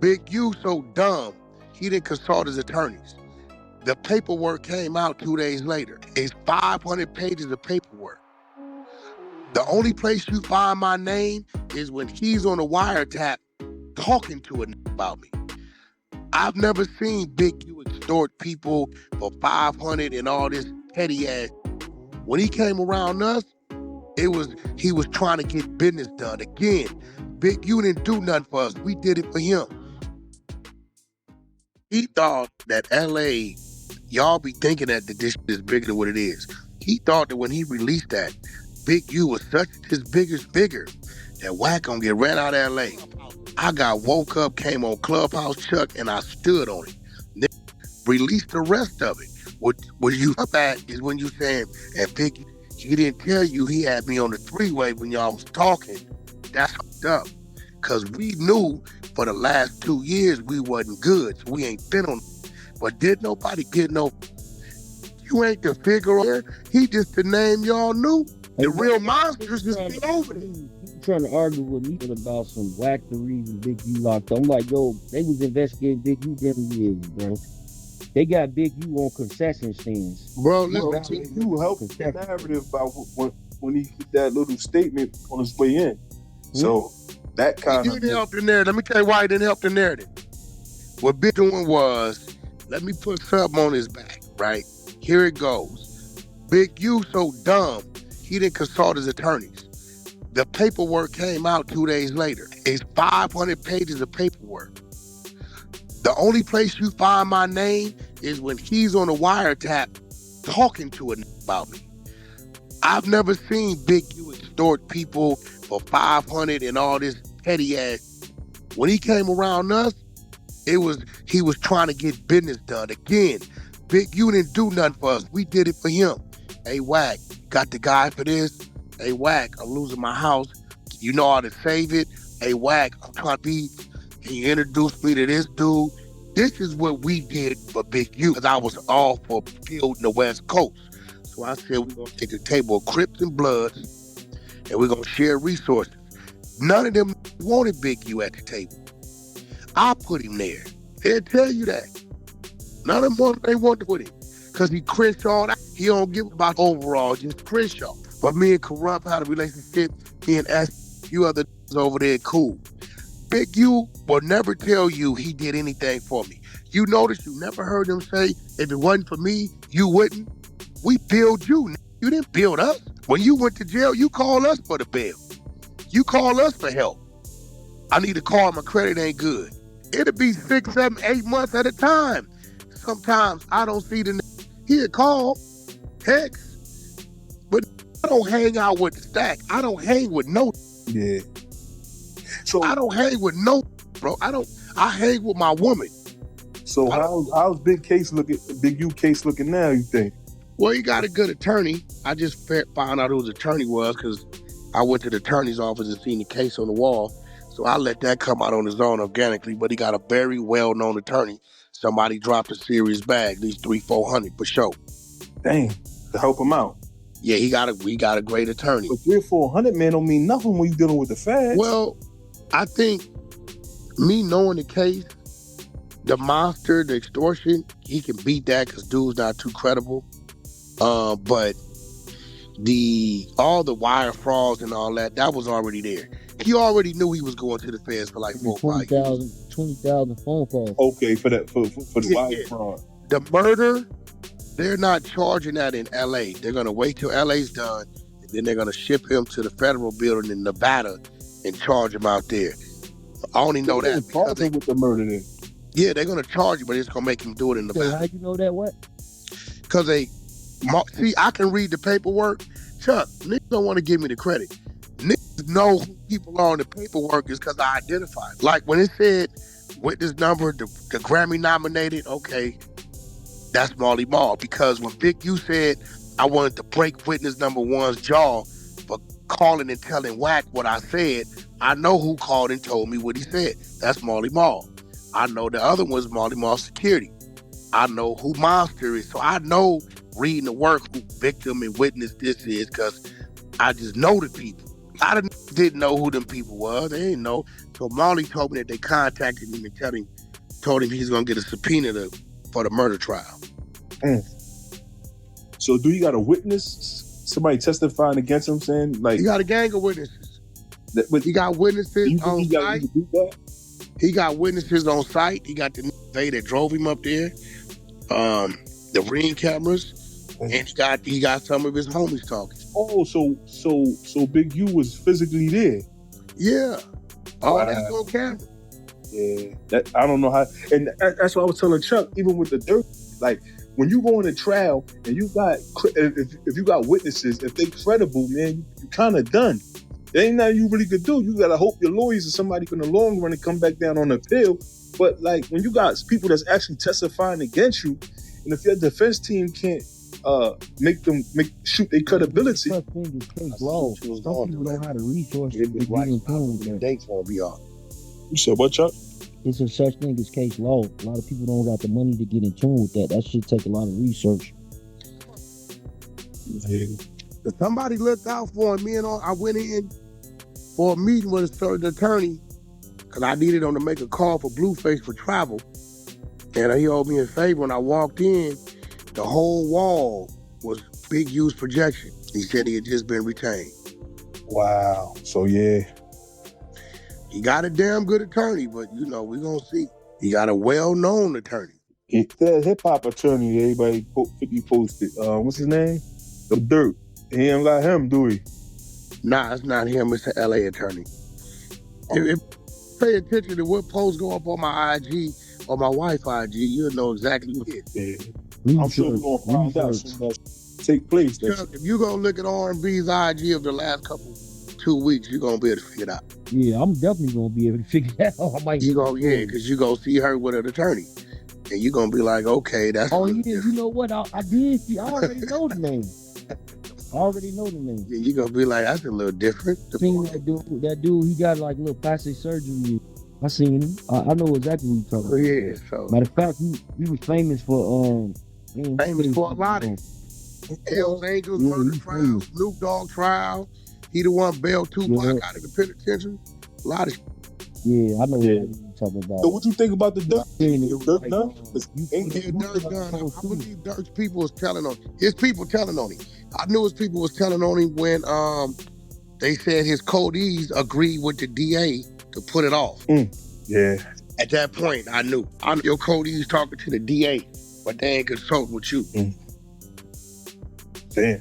Big U so dumb, he didn't consult his attorneys. The paperwork came out 2 days later. It's 500 pages of paperwork. The only place you find my name is when he's on a wiretap talking to a about me. I've never seen Big U extort people for 500 and all this petty ass. When he came around us, he was trying to get business done. Again, Big U didn't do nothing for us. We did it for him. He thought that LA, y'all be thinking that this shit is bigger than what it is. He thought that when he released that, Big U was such his biggest figure that Wack gonna get ran out of LA. I got woke up, came on Clubhouse Chuck, and I stood on it. Then released the rest of it. What you up at is when you saying, and Big, he didn't tell you he had me on the three-way when y'all was talking. That's fucked up. Cause we knew for the last 2 years we wasn't good, so we ain't been on. But did nobody get no? You ain't the figure there. He just the name y'all knew. The real monsters is still over there. You trying to argue with me about some Wack the reason Big U locked up. I'm like, yo, they was investigating Big U them years, bro. They got Big U on concession stands. Bro, Big U helped the narrative about when he did that little statement on his way in. So that kind of didn't help the narrative. Let me tell you why he didn't help the narrative. What Big doing was, let me put something on his back, right? Here it goes. Big U so dumb, he didn't consult his attorneys. The paperwork came out 2 days later. It's 500 pages of paperwork. The only place you find my name is when he's on a wiretap talking to a about me. I've never seen Big U extort people for 500 and all this petty ass. When he came around us, he was trying to get business done. Again, Big U didn't do nothing for us. We did it for him. Hey, Wack, got the guy for this? Hey, Wack, I'm losing my house. You know how to save it? Hey, Wack, I'm trying to be, can you introduce me to this dude? This is what we did for Big U, because I was all for building the West Coast. So I said, we're going to take a table of Crips and Bloods, and we're going to share resources. None of them wanted Big U at the table. I put him there. They'll tell you that. None of them they want to put him. Because he Crenshaw, he don't give about overall, just Crenshaw. But me and Corrupt had a relationship. He and S, a few other over there, cool. Big U will never tell you he did anything for me. You notice you never heard him say, if it wasn't for me, you wouldn't. We billed you. You didn't build us. When you went to jail, you called us for the bail. You called us for help. I need a car, my credit ain't good. It'll be 6, 7, 8 months at a time. Sometimes I don't see the he'll call, text, but I don't hang out with the stack. I don't hang with no. Yeah. So I don't hang with no, bro. I hang with my woman. So how's Big U case looking now, you think? Well, he got a good attorney. I just found out who his attorney was because I went to the attorney's office and seen the case on the wall. So I let that come out on his own organically, but he got a very well-known attorney. Somebody dropped a serious bag, at least 300-400 for sure. Dang, to help him out. Yeah, he got a great attorney. But 300-400, man, don't mean nothing when you're dealing with the feds. Well, I think me knowing the case, the monster, the extortion, he can beat that because dude's not too credible. But all the wire frauds and all that was already there. He already knew he was going to the feds for like 4 or 5 years. 20,000 phone calls. Okay, for the wire fraud. The murder, they're not charging that in LA. They're gonna wait till LA's done, and then they're gonna ship him to the federal building in Nevada and charge him out there. I only know that because they with the murder then. Yeah, they're gonna charge you, but it's gonna make him do it in Nevada. So how'd you know that? What? Because see, I can read the paperwork. Chuck, niggas don't want to give me the credit. Niggas know who people are on the paperwork is because I identify. Like when it said witness number, the Grammy nominated, okay, that's Marley Marl. Because when Big U said I wanted to break witness number one's jaw for calling and telling Wack what I said, I know who called and told me what he said. That's Marley Marl. I know the other one's Marley Marl Security. I know who Monster is. So I know reading the work who victim and witness this is because I just know the people. A lot of didn't know who them people were. They didn't know. So Marley told me that they contacted him and told him he's gonna get a subpoena for the murder trial. So do you got a witness? Somebody testifying against him, saying like he got a gang of witnesses. He got witnesses on site. He got witnesses on site. He got the they that drove him up there, the ring cameras, and he got some of his homies talking. Oh, so Big U was physically there. Yeah. Oh, that's on camera. Yeah, I don't know how, and that's what I was telling Chuck. Even with the dirt, like when you go on a trial and you got if you got witnesses, if they credible, man, you kind of done. There ain't nothing you really could do. You gotta hope your lawyers or somebody in the long run to come back down on the appeal. But like when you got people that's actually testifying against you, and if your defense team can't shoot their credibility. Such thing is case law. Some people don't have the resources to get in tune with that. Dates won't be off. You said what, Chuck? It's a such thing as case law. A lot of people don't got the money to get in tune with that. That should take a lot of research. If somebody looked out for him, I went in for a meeting with a certain attorney because I needed him to make a call for Blueface for travel. And he owed me a favor. When I walked in, the whole wall was Big U's projection. He said he had just been retained. Wow. So yeah. He got a damn good attorney, but we're gonna see. He got a well-known attorney. He's a hip-hop attorney, everybody 50 posted. What's his name? The Dirt. He ain't got him, do he? Nah, it's not him, it's the LA attorney. If pay attention to what posts go up on my IG or my wife's IG, you'll know exactly what it is. Yeah. I'm sure we're gonna find out soon as take place. Chuck, if you gonna look at R&B's IG of the last 2 weeks, you're gonna be able to figure it out. Yeah, I'm definitely gonna be able to figure that out. Because you're gonna see her with an attorney. And you're gonna be like, okay, that's you know what? I did see, I already know the name. Yeah, you're gonna be like, that's a little different. Seen that dude, he got like little plastic surgery. I seen him. I know exactly what you're talking about. Yeah, so matter of fact, he was famous for a lot of Hell's Angels murder trial, Snoop Dogg trial. He the one bailed Tupac out of the penitentiary. A lot of Yeah, I know what you're talking about. So what you think about the Dirt? Dirt done? I believe Dirk's people was telling on his people telling on him. I knew his people was telling on him when they said his codees agreed with the DA to put it off. Yeah. At that point, I knew your codees talking to the DA, but they ain't consulting with you. Damn.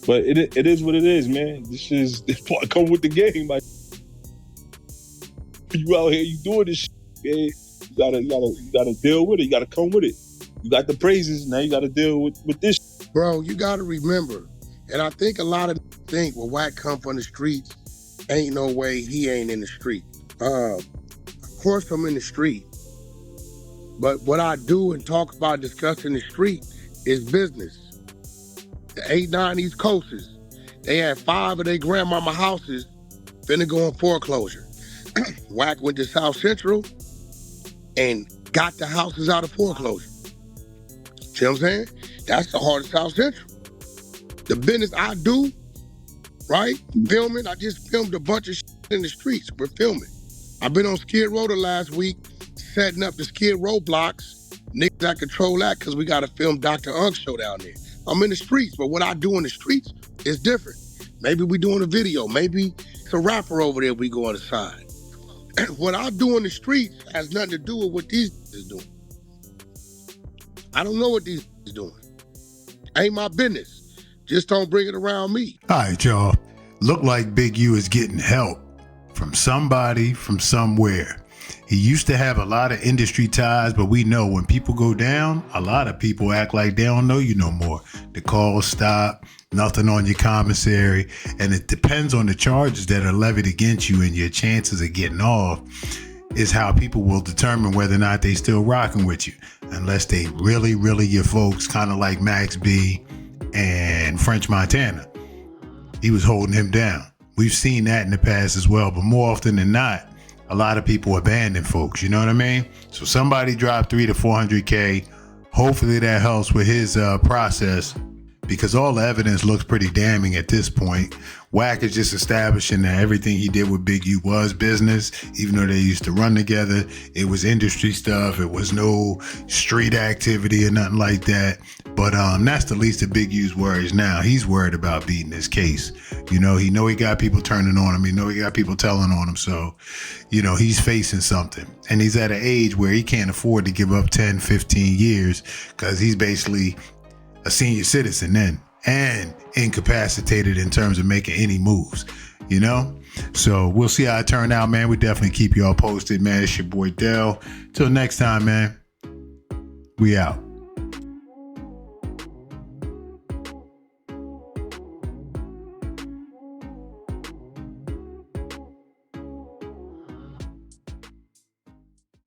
But it is what it is, man. This part come with the game. Like, you out here, you doing this shit, man. You gotta deal with it. You gotta come with it. You got the praises, now you gotta deal with this. Bro, you gotta remember, and I think a lot of think when Wack come from the streets, ain't no way he ain't in the street. Of course I'm in the street, but what I do and talk about discussing the street is business. The 8-9 East Coasters, they had 5 of their grandmama houses finna go in foreclosure. Wack went to South Central and got the houses out of foreclosure. See what I'm saying? That's the heart of South Central. The business I do, right? Filming, I just filmed a bunch of shit in the streets. We're filming. I've been on Skid Row the last week, setting up the Skid Row blocks. Niggas that control that because we got to film Dr. Unk's show down there. I'm in the streets, but what I do in the streets is different. Maybe we doing a video. Maybe it's a rapper over there we go on the side. What I do in the streets has nothing to do with what these is doing. I don't know what these is doing. Ain't my business. Just don't bring it around me. All right, y'all. Look like Big U is getting help from somebody from somewhere. He used to have a lot of industry ties, but we know when people go down, a lot of people act like they don't know you no more. The calls stop, nothing on your commissary, and it depends on the charges that are levied against you, and your chances of getting off is how people will determine whether or not they still rocking with you. Unless they really, really your folks, kind of like Max B and French Montana. He was holding him down. We've seen that in the past as well, but more often than not, a lot of people abandon folks, you know what I mean? So somebody dropped $300 to $400K. Hopefully that helps with his process, because all the evidence looks pretty damning at this point. Wack is just establishing that everything he did with Big U was business, even though they used to run together. It was industry stuff. It was no street activity or nothing like that. But that's the least of Big U's worries now. He's worried about beating his case. He got people turning on him. He know he got people telling on him. So, he's facing something. And he's at an age where he can't afford to give up 10, 15 years because he's basically a senior citizen then and incapacitated in terms of making any moves, So we'll see how it turned out, man. We definitely keep y'all posted, man. It's your boy Dell. Till next time, man. We out.